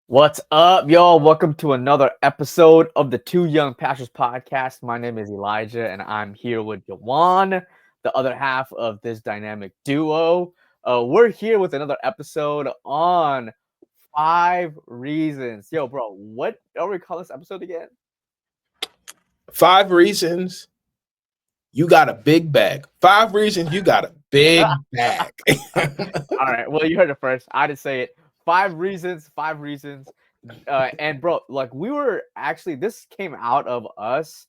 What's up, y'all? Welcome to another episode of the Two Young Pastors podcast. My name is Elijah, and I'm here with Yawan, the other half of this dynamic duo. We're here with another episode on 5 reasons. Yo, bro, what are we call this episode again? 5 reasons you got a big bag. 5 reasons you got a big bag. All right, well, you heard it first. I didn't say it. 5 reasons, 5 reasons. And bro, like we were actually, this came out of us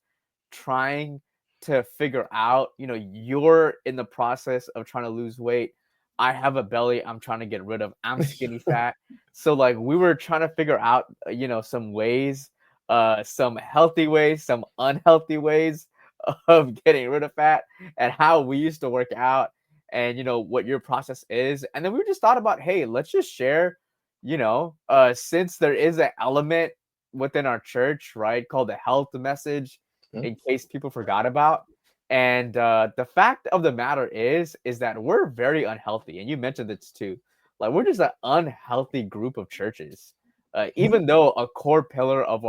trying to figure out, you're in the process of trying to lose weight. I have a belly I'm trying to get rid of. I'm skinny fat. So like we were trying to figure out, some ways, some healthy ways, some unhealthy ways of getting rid of fat and how we used to work out and what your process is. And then we just thought about, hey, let's just share, since there is an element within our church, right, called the health message, in case people forgot about. And the fact of the matter is that we're very unhealthy, and you mentioned this too. Like we're just an unhealthy group of churches. Even though a core pillar of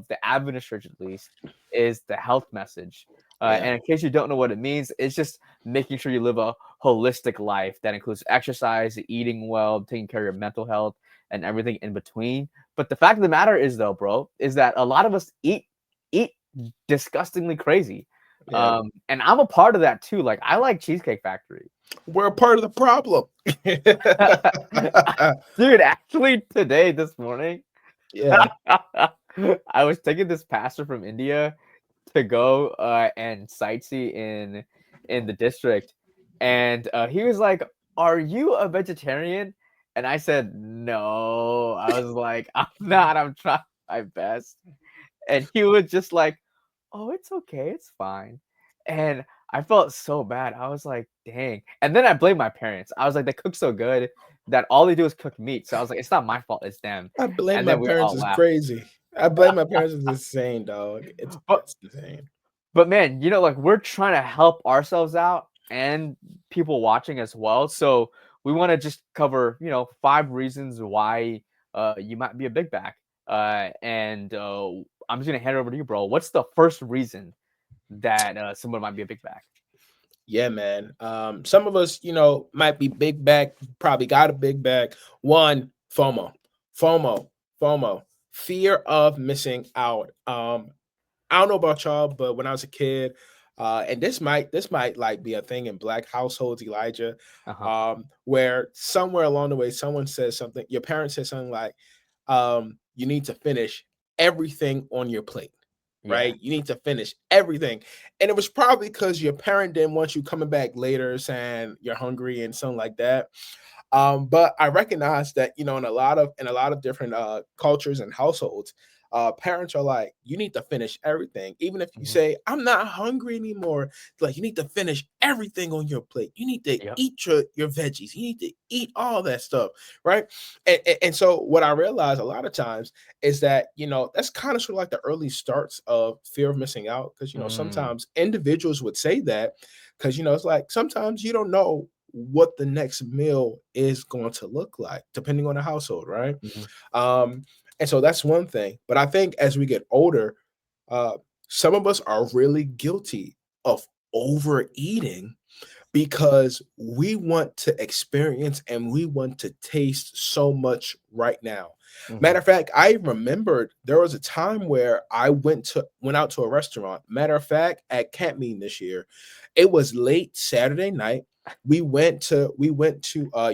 the Adventist church, at least, is the health message. Yeah. And in case you don't know what it means, it's just making sure you live a holistic life that includes exercise, eating well, taking care of your mental health, and everything in between. But the fact of the matter is, though, bro, is that a lot of us eat disgustingly crazy. Yeah. And I'm a part of that too. Like I like Cheesecake Factory. We're a part of the problem. Dude, actually today, this morning, Yeah. I was taking this pastor from India to go and sightsee in the district, and he was like, "Are you a vegetarian?" And I said, "No." I was like, "I'm not. I'm trying my best." And he was just like, "Oh, it's okay. It's fine." And I felt so bad. I was like, "Dang." And then I blamed my parents. I was like, "They cook so good that all they do is cook meat." So I was like, "It's not my fault. It's them." I blame And my then we parents all is laughed. crazy. I blame my parents is insane, dog. It's But it's insane. But man, like we're trying to help ourselves out and people watching as well. So we want to just cover, 5 reasons why you might be a big back. And I'm just gonna hand it over to you, bro. What's the first reason that someone might be a big back? Yeah, man. Some of us, might be big bag, probably got a big bag. One, FOMO, FOMO, fear of missing out. I don't know about y'all, but when I was a kid, and this might like be a thing in black households, Elijah, Uh-huh. where somewhere along the way someone says something, your parents said something like, you need to finish everything on your plate. Yeah. Right, you need to finish everything, and it was probably because your parent didn't want you coming back later saying you're hungry and something like that. But I recognize that in a lot of different cultures and households, parents are like, you need to finish everything, even if you Mhm. say I'm not hungry anymore. Like you need to finish everything on your plate. You need to Yep. eat your veggies. You need to eat all that stuff, right? And so what I realize a lot of times is that that's kind of sort of like the early starts of fear of missing out because Mm. sometimes individuals would say that because it's like sometimes you don't know what the next meal is going to look like depending on the household, right? Mhm. um and so that's one thing, but I think as we get older, uh some of us are really guilty of overeating because we want to experience and we want to taste so much right now. Mhm. Matter of fact, I remembered there was a time where I went out to a restaurant. Matter of fact, at camp meeting this year, it was late Saturday night. We went to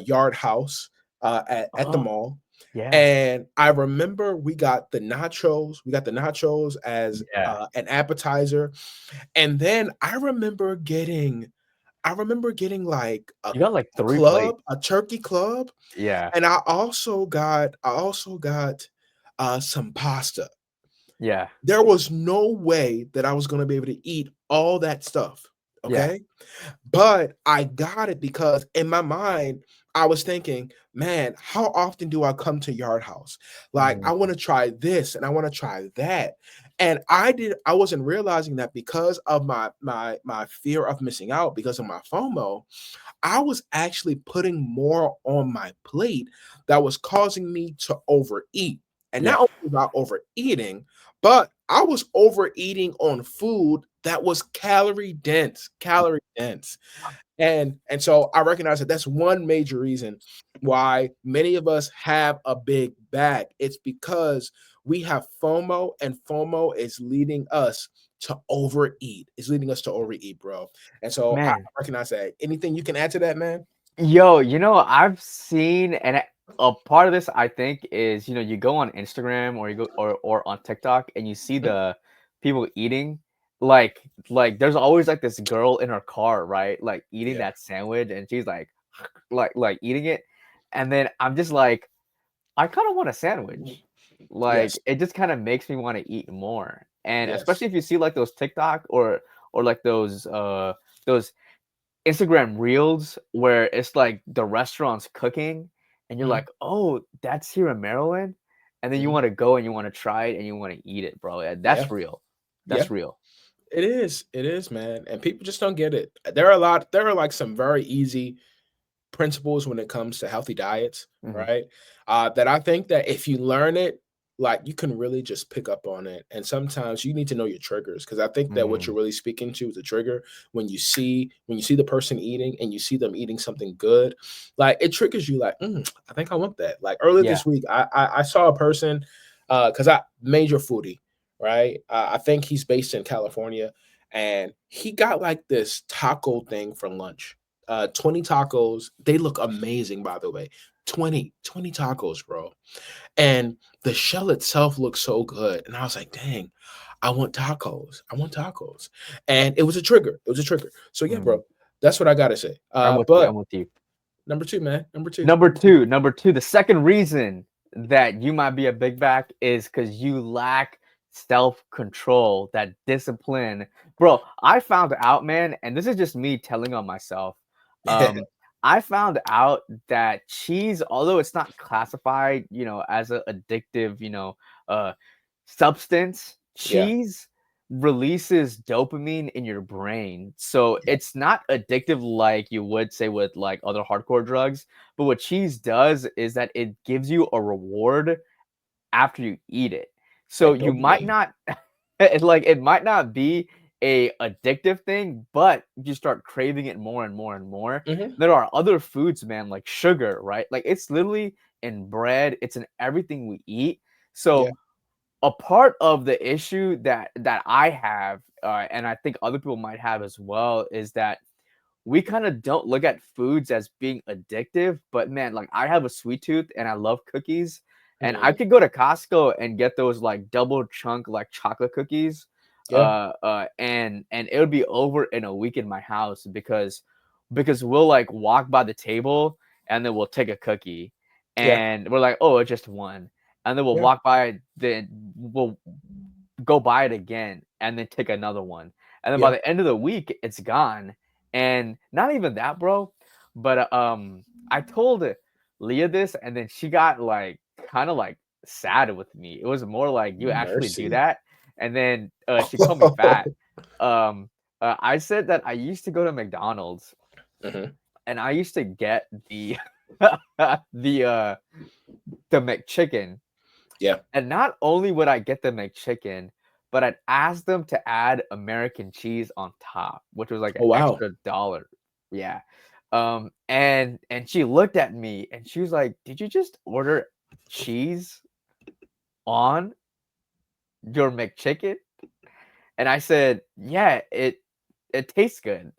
Yard House at the Oh, mall. yeah. And I remember we got the nachos. We got the nachos as Yeah. an appetizer. And then I remember getting like a You got like three club, plates. a turkey club, Yeah. and I also got some pasta. Yeah. There was no way that I was gonna be able to eat all that stuff, Yeah. okay? But I got it because in my mind, I was thinking, man, how often do I come to Yard House? Like, I Mhm. want to try this and I want to try that. And I wasn't realizing that because of my fear of missing out, because of my FOMO, I was actually putting more on my plate that was causing me to overeat. And Yeah. not only was I overeating, but I was overeating on food that was calorie dense. And so I recognize that that's one major reason why many of us have a big bag. It's because we have FOMO, and FOMO is leading us to overeat. It's leading us to overeat, bro. And so I Man. recognize that. Anything you can add to that, man? Yo, I've seen, and a part of this I think is, you go on Instagram or you go or on TikTok and you see Mhm. the people eating, like there's always like this girl in her car, right? Like eating Yeah. that sandwich and she's like like eating it. And then I'm just like, I kind of want a sandwich. Like Yes. it just kind of makes me want to eat more. And Yes. especially if you see like those TikTok or like those Instagram reels where it's like the restaurant's cooking and you're Mhm. like, "Oh, that's here in Maryland?" And then you Mhm. wanna go and you wanna try it and you wanna eat it, bro. Yeah, Yeah. that's real. Yeah. That's real. It is. It is, man. And people just don't get it. There are like some very easy principles when it comes to healthy diets, Mhm, right? That I think that if you learn it, like you can really just pick up on it. And sometimes you need to know your triggers because I think that what mhm, you're really speaking to is a trigger when you see the person eating and you see them eating something good, like it triggers you. Like, I think I want that. Like earlier yeah, this week, I saw a person because I major foodie, right? I think he's based in California, and he got like this taco thing for lunch 20 tacos. They look amazing, by the way. 20 tacos, bro. And the shell itself looks so good. And I was like, dang, I want tacos. I want tacos. And it was a trigger. It was a trigger. So yeah, mhm. bro, that's what I gotta say. I'm with you, But I'm with you. number two, man. Number two. Number Number two. 2, number 2, the second reason that you might be a big back is because you lack self-control, that discipline. Bro, I found out, man, and this is just me telling on myself. Um, I found out that cheese, although it's not classified, as a addictive, substance, Yeah. cheese releases dopamine in your brain. So Yeah. it's not addictive like you would say with like other hardcore drugs. But what cheese does is that it gives you a reward after you eat it. So That you might dopamine. not it might not be a addictive thing, but you start craving it more and more and more. Hmm. There are other foods, man, like sugar, right? Like it's literally in bread, it's in everything we eat. Yeah. So a part of the issue that I have, and I think other people might have as well, is that we kind of don't look at foods as being addictive. But man, like I have a sweet tooth and I love cookies, and I Hmm. could go to Costco and get those like double chunk like chocolate cookies, Yeah. and it would be over in a week in my house because we'll like walk by the table and then we'll take a cookie Yeah. and we're like, oh, it's just one, and then we'll Yeah. walk by, then we'll go buy it again and then take another one. And then by Yeah. the end of the week, it's gone. And not even that, bro. But I told Leah this, and then she got like kind of like sad with me. It was more like you actually do Mercy. that. And then she called me fat. Um, I said that I used to go to McDonald's Hmm. and I used to get the the uh the McChicken, Yeah. and not only would I get the McChicken, but I'd ask them to add American cheese on top, which was like an Oh wow. extra dollar. Yeah. And she looked at me and she was like, "Did you just order cheese on your McChicken?" And I said, "Yeah, it tastes good."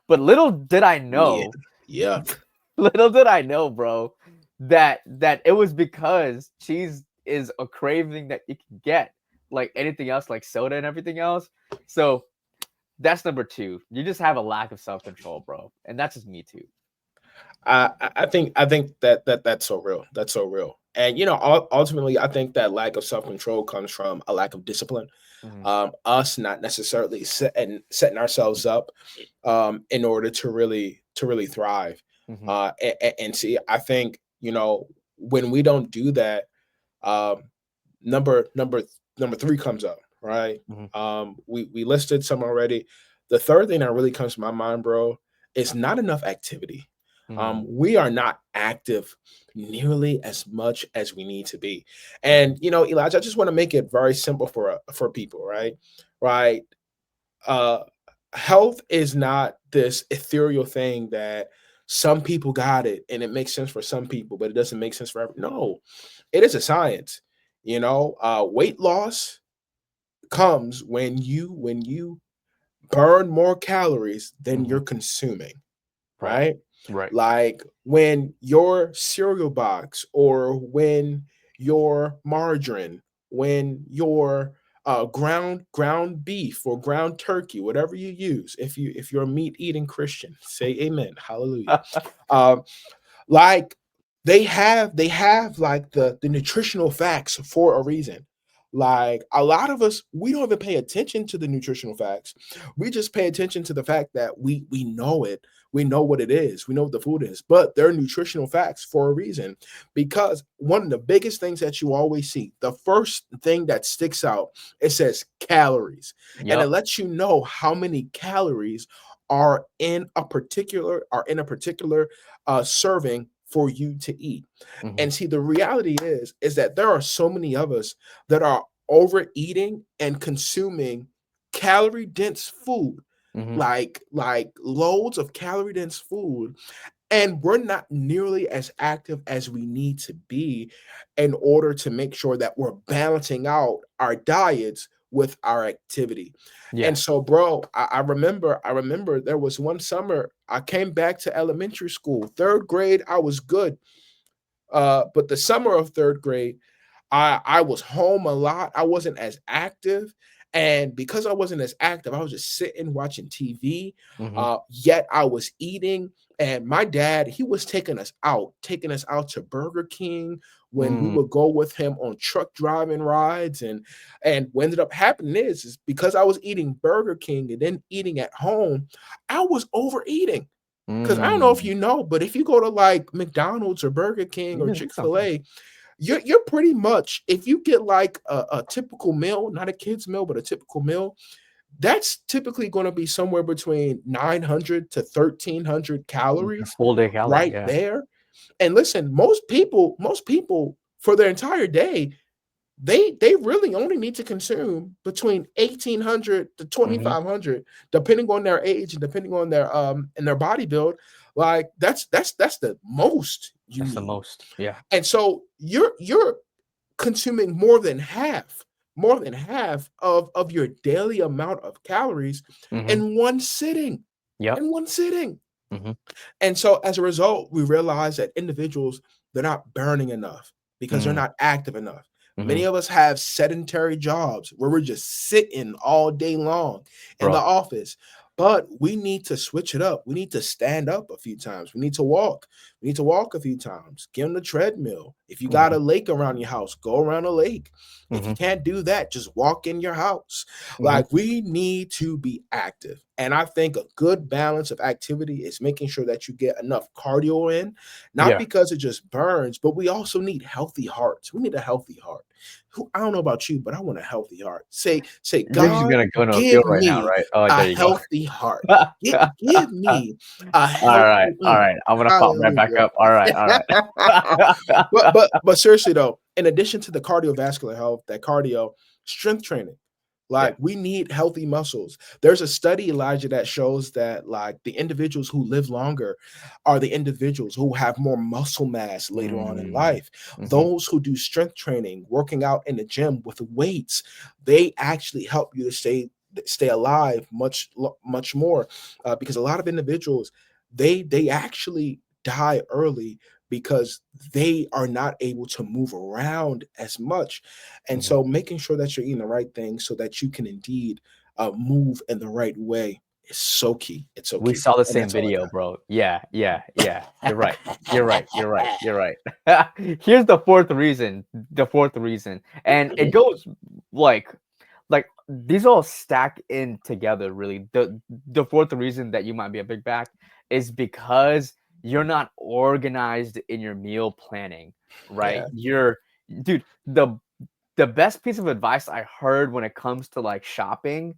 But little did I Yeah. know, Yuck. little did I know, bro, that it was because cheese is a craving that you can get like anything else, like soda and everything else. So that's number 2. You just have a lack of self-control, bro, and that's just me too. I think that's so real. That's so real. And ultimately, I think that lack of self control comes from a lack of discipline. Mhm, Us not necessarily setting ourselves up in order to really thrive. mhm, And see, I think when we don't do that, um, number three comes up, right? mhm, We listed some already. The third thing that really comes to my mind, bro, is not enough activity. We are not active nearly as much as we need to be. And Elijah, I just want to make it very simple for people, right? Right. uh Health is not this ethereal thing that some people got it and it makes sense for some people, but it doesn't make sense for everyone. No, it is a science. Weight loss comes when you burn more calories than Mhm. you're consuming, Right. right? Right. Like when your cereal box, or when your margarine, when your ground beef or ground turkey, whatever you use, if you're a meat eating Christian, say amen, hallelujah. Um, like they have like the nutritional facts for a reason. Like a lot of us, we don't even pay attention to the nutritional facts. We just pay attention to the fact that we know it. We know what it is. We know what the food is. But they're nutritional facts for a reason. Because one of the biggest things that you always see, the first thing that sticks out, it says calories. And it Yep. lets you know how many calories are in a particular serving for you to eat. Mhm. And see, the reality is that there are so many of us that are overeating and consuming calorie dense food, Mhm. like loads of calorie dense food, and we're not nearly as active as we need to be in order to make sure that we're balancing out our diets with our activity. Yeah. And so, bro, I remember there was one summer I came back to elementary school, third grade. I was good, but the summer of third grade, I was home a lot. I wasn't as active. And because I wasn't as active, I was just sitting watching TV. Mhm. Yet I was eating. And my dad, he was taking us out to Burger King when we Mm. would go with him on truck driving rides. And what ended up happening is because I was eating Burger King and then eating at home, I was overeating. Because I don't know if Mm. you know, but if you go to like McDonald's or Burger King You or can say something. Chick-fil-A, you're pretty much, if you get like a typical meal, not a kid's meal, but a typical meal, that's typically going to be somewhere between 900 to 1300 The calories full day calorie, right yeah. there. And listen, most people for their entire day, they really only need to consume between 1800 to Mhm. 2500, depending on their age and depending on their and their body build. Like that's the most you That's the need. most. Yeah. And so you're consuming more than half of your daily amount of calories Mhm. in one sitting. Yep. In one sitting. Mhm. And so as a result, we realize that individuals, they're not burning enough because they're Mm. not active enough. Many Mhm. of us have sedentary jobs where we're just sitting all day long in the Bro. office. But we need to switch it up. We need to stand up a few times. We need to walk. We need to walk a few times. Get on the treadmill. If you got Mhm. a lake around your house, go around a lake. If you Mhm. can't do that, just walk in your house. Mhm. Like we need to be active. And I think a good balance of activity is making sure that you get enough cardio in, not Yeah. because it just burns, but we also need healthy hearts. We need a healthy heart. I don't know about you, but I want a healthy heart. Say, You're just God, gonna go into a give field right now, me right? Oh, a there you go. healthy heart. Give me a All right. healthy. All right. I'm gonna pop right back Hallelujah. up. All right. All right. but seriously though, in addition to the cardiovascular health, that cardio, strength training, Yeah. like we need healthy muscles. There's a study, Elijah, that shows that like the individuals who live longer are the individuals who have more muscle mass later on in Mm. life. Mhm. Those who do strength training, working out in the gym with weights, they actually help you to stay alive much more, because a lot of individuals, they actually die early because they are not able to move around as much. And Mhm. so making sure that you're eating the right things so that you can indeed move in the right way is so key. It's so We key. saw the And same that's all video, I bro. Yeah, yeah, yeah. You're right. You're right. You're right. got. You're right. Here's the fourth reason. The fourth reason, and it Mhm. goes like, these all stack in together. Really, the fourth reason that you might be a big back is because you're not organized in your meal planning. Right? Yeah. Dude. The best piece of advice I heard when it comes to like shopping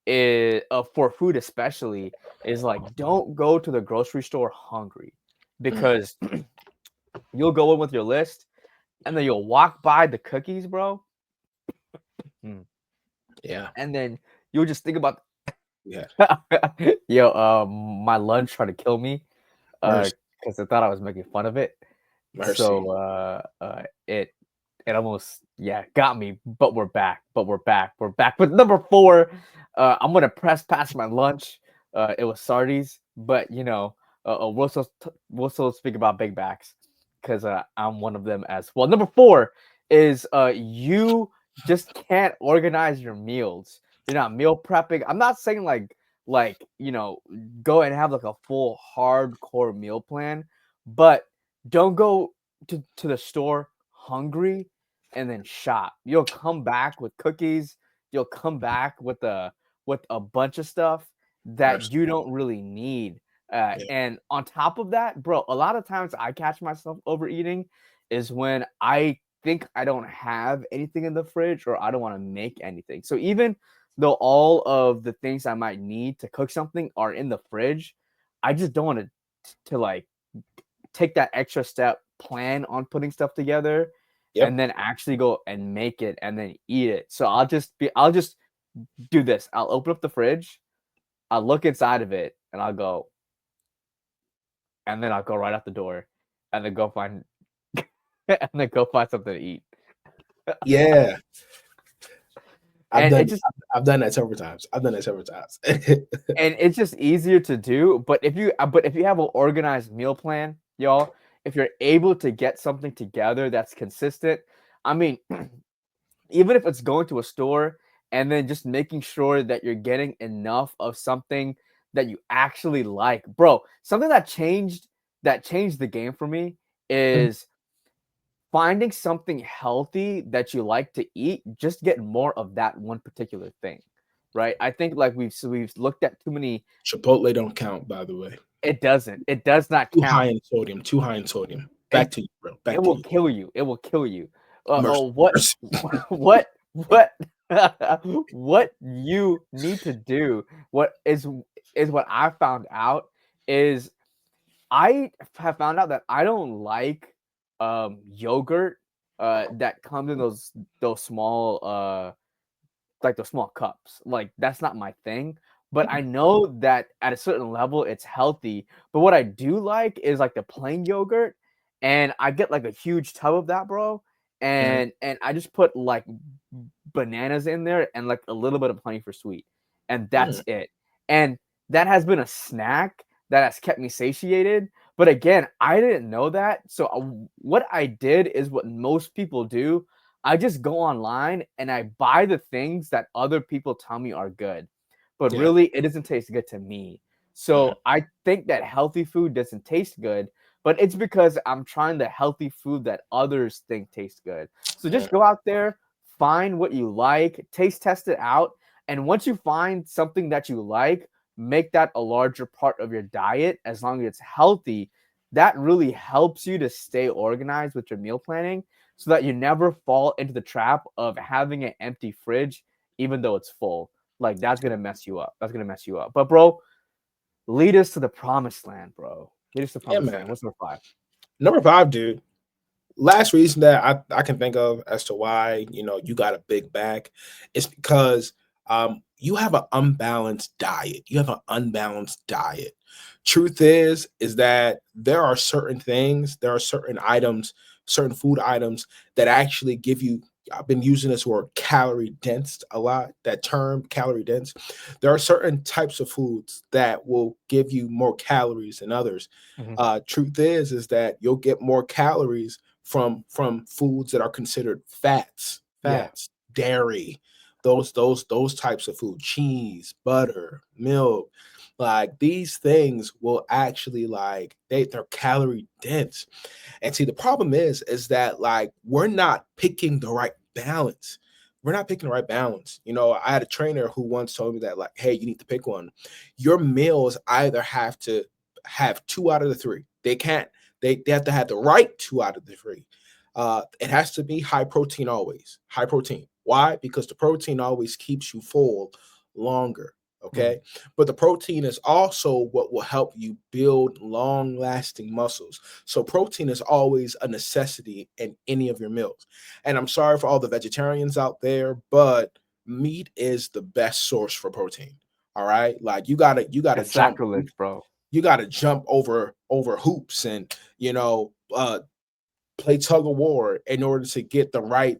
is for food especially is like don't go to the grocery store hungry. Mm. because you'll go in with your list and then you'll walk by the cookies, bro. Mm. Yeah. And then you'll just think about, Yeah. yo, my lunch tried to kill me, Mercy. because I thought I was making fun of it. Mercy. So it almost, yeah, got me. But we're back. We're back. But number four, I'm gonna press past my lunch. It was Sardi's, but we'll still speak about big backs because I'm one of them as well. Number four is you just can't organize your meals. You're not meal prepping. I'm not saying like go and have like a full hardcore meal plan, but don't go to the store hungry and then shop. You'll come back with cookies. You'll come back with a bunch of stuff that Mercy. you don't really need. Yeah. And on top of that, bro, a lot of times I catch myself overeating is when I think I don't have anything in the fridge or I don't want to make anything. So even though all of the things I might need to cook something are in the fridge, I just don't want to like take that extra step, plan on putting stuff together, and Yep. then actually go and make it and then eat it. So I'll just do this. I'll open up the fridge, I'll look inside of it, and I'll go, and then I'll go right out the door, and then go find and then go find something to eat. Yeah. I've And done it just I've done that several times. I've done that several times. and it's just easier to do. But if you have an organized meal plan, y'all, if you're able to get something together that's consistent, I mean, even if it's going to a store and then just making sure that you're getting enough of something that you actually like. Bro, something that changed the game for me is finding something healthy that you like to eat, just get more of that one particular thing. Right? I think like we've looked at too many. Chipotle don't count, by the way. It doesn't. It does not Too high count. in sodium. Too high in sodium. Back It to you, bro. it Back to will you. kill you. It will kill you. Mercy. What Mercy. what what you need to do, what I found out is I have found out that I don't like yogurt that comes in those small like the small cups. Like that's not my thing. But I know that at a certain level it's healthy. But what I do like is like the plain yogurt, and I get like a huge tub of that, bro. Mhm. And I just put like bananas in there and like a little bit of honey for sweet, and Mm. that's it. And that has been a snack that has kept me satiated. But again, I didn't know that. So what I did is what most people do. I just go online and I buy the things that other people tell me are good, but Yeah. really it doesn't taste good to me. Mhm. So I think that healthy food doesn't taste good, but it's because I'm trying the healthy food that others think tastes good. So Yeah. just go out there, find what you like, taste test it out, and once you find something that you like, make that a larger part of your diet as long as it's healthy. That really helps you to stay organized with your meal planning so that you never fall into the trap of having an empty fridge, even though it's full. Like that's gonna mess you up. That's gonna mess you up. But bro, lead us to the promised land, bro. Lead us to the Yeah, promised man. land. What's number five? Number five, dude. Last reason that I can think of as to why you got a big back is because you have an unbalanced diet. You have an unbalanced diet. Truth is that there are certain things, there are certain items, certain food items that actually give you. I've been using this word calorie dense a lot, that term calorie dense. There are certain types of foods that will give you more calories than others. Mhm. Truth is that you'll get more calories from foods that are considered Yeah. dairy, those types of food, cheese, butter, milk. Like these things will actually like they're calorie dense. And see, the problem is that like we're not picking the right balance. We're not picking the right balance. I had a trainer who once told me that, like, hey, you need to pick one. Your meals either have to have two out of the three. They can't, they have to have the right two out of the three. It has to be high protein always. High protein. Why? Because the protein always keeps you full longer. Okay. But the protein is also what will help you build long lasting muscles. So protein is always a necessity in any of your meals. And I'm sorry for all the vegetarians out there, but meat is the best source for protein. All right. Like you gotta It's jump, sacrilege, bro. you gotta jump over hoops and play tug of war in order to get the right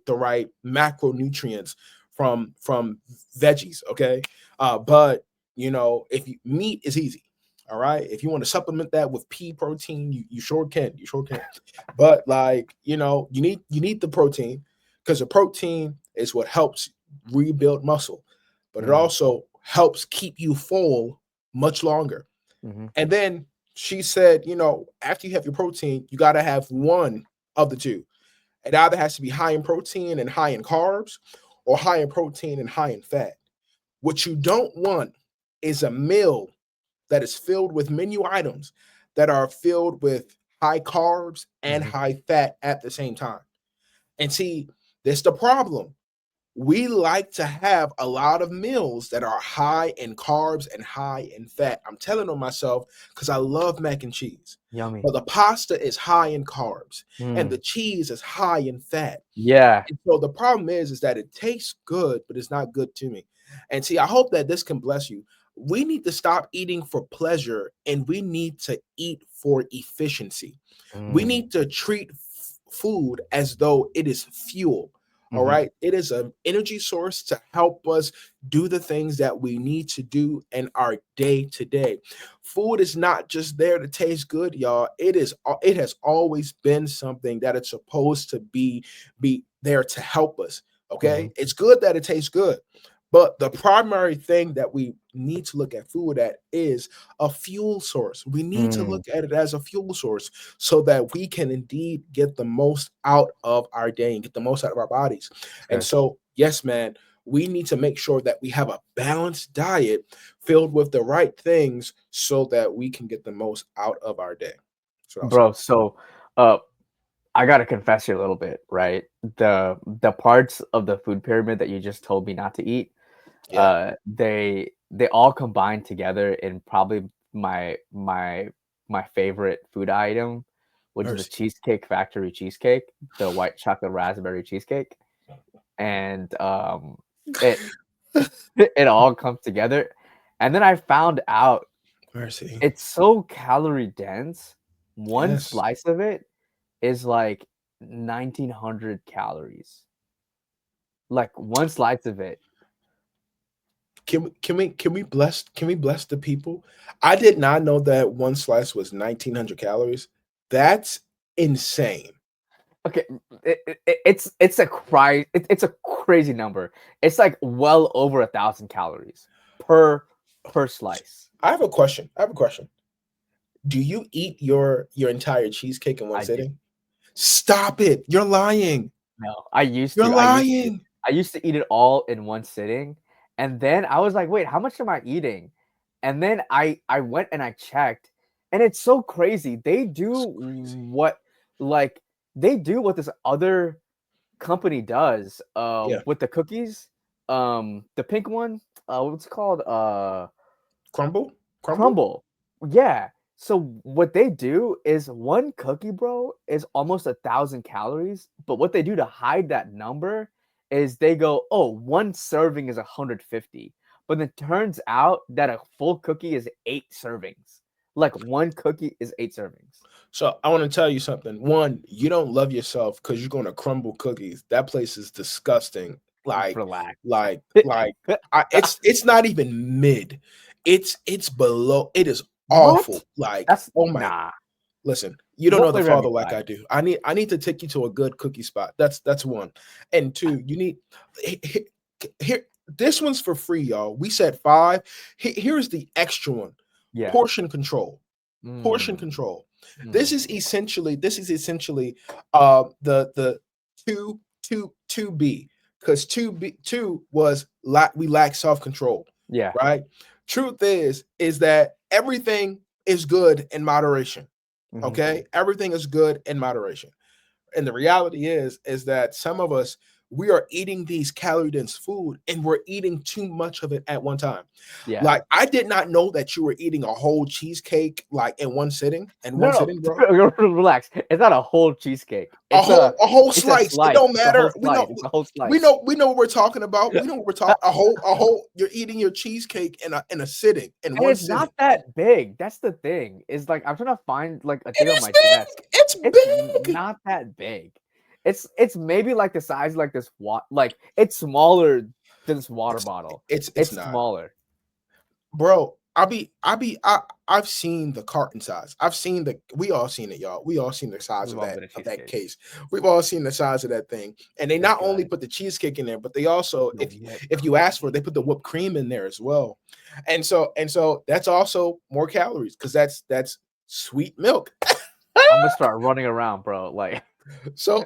macronutrients from veggies. Okay. But if meat is easy. All right. If you want to supplement that with pea protein, you sure can. You sure can. But like, you need the protein because the protein is what helps rebuild muscle, but it Mm, also helps keep you full much longer. hmm And then she said, after you have your protein, you got to have one of the two. It either has to be high in protein and high in carbs, or high in protein and high in fat. What you don't want is a meal that is filled with menu items that are filled with high carbs and hmm high fat at the same time. And see, that's the problem. We like to have a lot of meals that are high in carbs and high in fat. I'm telling on myself because I love mac and cheese. Yummy. But the pasta is high in carbs and Mm. the cheese is high in fat. Yeah. And so the problem is that it tastes good, but it's not good to me. And see, I hope that this can bless you. We need to stop eating for pleasure and we need to eat for efficiency. We Mm. need to treat food as though it is fuel. All hmm right. It is an energy source to help us do the things that we need to do in our day to day. Food is not just there to taste good, y'all. It has always been something that it's supposed to be there to help us. hmm Okay. It's good that it tastes good. But the primary thing that we need to look at food at is a fuel source. We need to Mm. look at it as a fuel source so that we can indeed get the most out of our day and get the most out of our bodies. And Good. so, yes, man, we need to make sure that we have a balanced diet filled with the right things so that we can get the most out of our day. That's what I'll say. Bro, so uh I gotta confess you a little bit, right? The parts of the food pyramid that you just told me not to eat, Yeah. they all combine together in probably my favorite food item, which is the Mercy. Cheesecake Factory cheesecake, the white chocolate raspberry cheesecake. And it it all comes together. And then I found out Mercy. it's so calorie dense. One Yes. slice of it is like 1900 calories. Like one slice of it. Can we bless the people? I did not know that one slice was 1,900 calories. That's insane. Okay, it's a crazy number. It's like well over 1,000 calories per per slice. I have a question. I have a question. Do you eat your entire cheesecake in one I do. sitting? Stop it. You're lying. No, I used You're to. lying. I used to eat it all in one sitting, and then I was like, "Wait, how much am I eating?" And then I went and I checked, and it's so crazy. Like they do what this other company does Yeah. with the cookies. The pink one, what's it called? Crumble? Crumble? Crumble. Yeah. So what they do is one cookie, bro, is almost 1,000 calories. But what they do to hide that number is they go, "Oh, one serving is 150." But it turns out that a full cookie is 8 servings. Like one cookie is 8 servings. So I want to tell you something. One, you don't love yourself because you're going to crumble cookies. That place is disgusting. Like, Relax. it's not even mid. It's below. It is awful. What? Like, That's oh my. nah. Listen, you You don't won't know the flavor every father like time. I do. I need to take you to a good cookie spot. That's one. And two, you need here. This one's for free, y'all. We said five. Here's the extra one. Yeah. Portion control. Portion Mm, control. This mm. is essentially the two B, because two was we lack self control, Yeah. right? Truth is that everything is good in moderation. Mhm. Okay, everything is good in moderation, and the reality is that some of us, we are eating these calorie dense food and we're eating too much of it at one time. Yeah. Like, I did not know that you were eating a whole cheesecake like in one sitting, bro. No, relax. It's not a whole cheesecake. A It's a whole it's a slice. It slice. don't It's a whole matter. We slice. know It's a whole slice. we know what we're talking about. We know what we're talking. A whole. You're eating your cheesecake in a sitting, in And one it's sitting. not that big. That's the thing. Is like I'm trying to find like a It thing on is my desk. big. It's It's big. not that big. It's maybe like the size of like this like it's smaller than this water It's bottle. it's It's not, smaller. bro. I've seen the carton size. I've seen we all seen it, y'all. We all seen the size We've of all been a that cheesecake. case. We've all seen the size of that thing. And they This not only guy, put the cheesecake in there, but they also, the whipped if you ask for it, cream. they put the whipped cream in there as well. And so that's also more calories because that's sweet milk. I'm gonna start running around, bro. Like So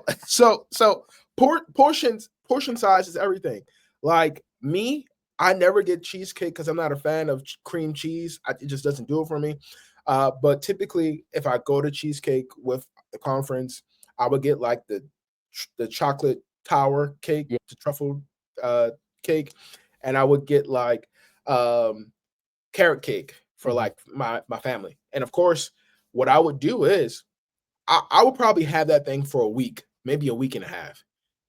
portion size is everything. Like me, I never get cheesecake because I'm not a fan of cream cheese. It just doesn't do it for me. But typically, if I go to cheesecake with the conference, I would get like the chocolate tower cake, yeah. the truffle cake, and I would get like um, carrot cake for Mhm. like my family. And of course, what I would do is I would probably have that thing for a week, maybe a week and a half.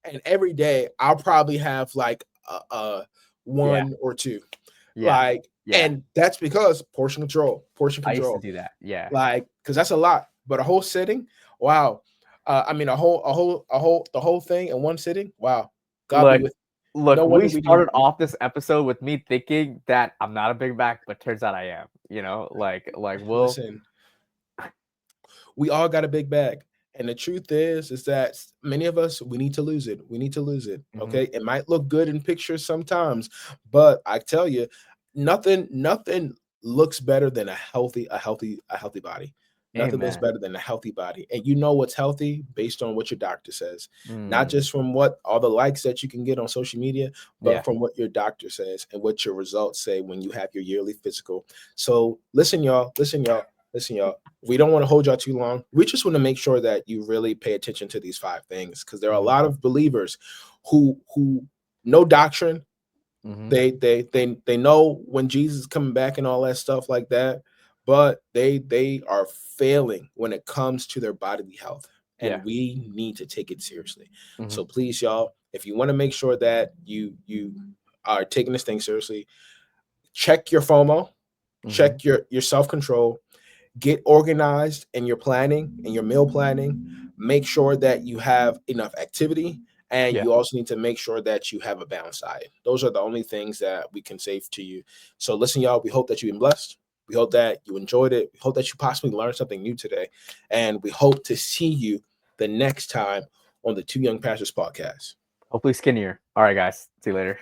And every day I'll probably have like a Yeah. one or two. Yeah. Like, Yeah. and that's because portion I used to control. do that. Yeah. Like, because that's a lot. But a whole sitting, wow. I mean the whole thing in one sitting. Wow. God be Look, with look, no we wonder we need started off this episode with me thinking that I'm not a Big Mac, but turns out I am. You know, like we'll listen. We all got a big bag. And the truth is that many of us, we need to lose it. We need to lose it. Mhm. Okay. It might look good in pictures sometimes, but I tell you, nothing looks better than a healthy body. Nothing looks Amen. better than a healthy body. And you know what's healthy based on what your doctor says, not Mm, just from what all the likes that you can get on social media, but yeah. from what your doctor says and what your results say when you have your yearly physical. So listen, y'all, listen, y'all. We don't want to hold y'all too long. We just want to make sure that you really pay attention to these 5 things because there are a Mhm. lot of believers who know doctrine. Mhm. They know when Jesus is coming back and all that stuff like that, but they are failing when it comes to their bodily health, Yeah. and we need to take it seriously. Mhm. So please, y'all, if you want to make sure that you are taking this thing seriously, check your FOMO, Mhm. check your self control, get organized in your planning and your meal planning. Make sure that you have enough activity, and Yeah. you also need to make sure that you have a balanced diet. Those are the only things that we can say to you. So listen, y'all, we hope that you've been blessed. We hope that you enjoyed it. We hope that you possibly learned something new today. And we hope to see you the next time on the Two Young Pastors podcast. Hopefully skinnier. All right, guys. See you later.